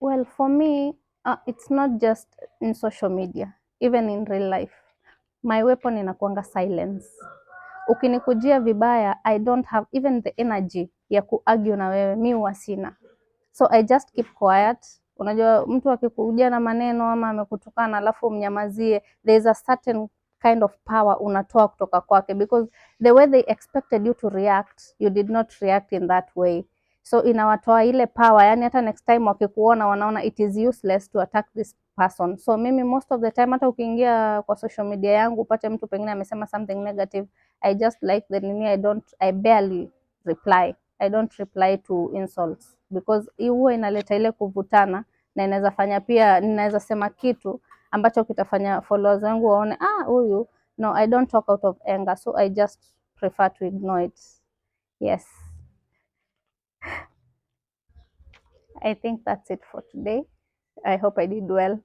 Well, for me, it's not just in social media, even in real life. My weapon inakuanga silence. Ukinikujia vibaya, I don't have even the energy ya kuargue na wewe, mi huwa sina. So I just keep quiet. Unajua mtu akikujia na maneno ama amekutukana alafu umnyamazie, there is a certain kind of power unatoa kutoka kwake, because the way they expected you to react, you did not react in that way. So inawatoa ile power, yani hata next time wakikuona wanaona it is useless to attack this person. So mimi most of the time, hata ukiingia kwa social media yangu upate mtu pengine amesema something negative, I just like the nini, I barely reply. I don't reply to insults because huwa inaleta ile kuvutana, na inaweza fanya pia, ninaweza sema kitu ambacho kitafanya followers wangu waone huyu. No, I don't talk out of anger, so I just prefer to ignore it. Yes, I think that's it for today. I hope I did well.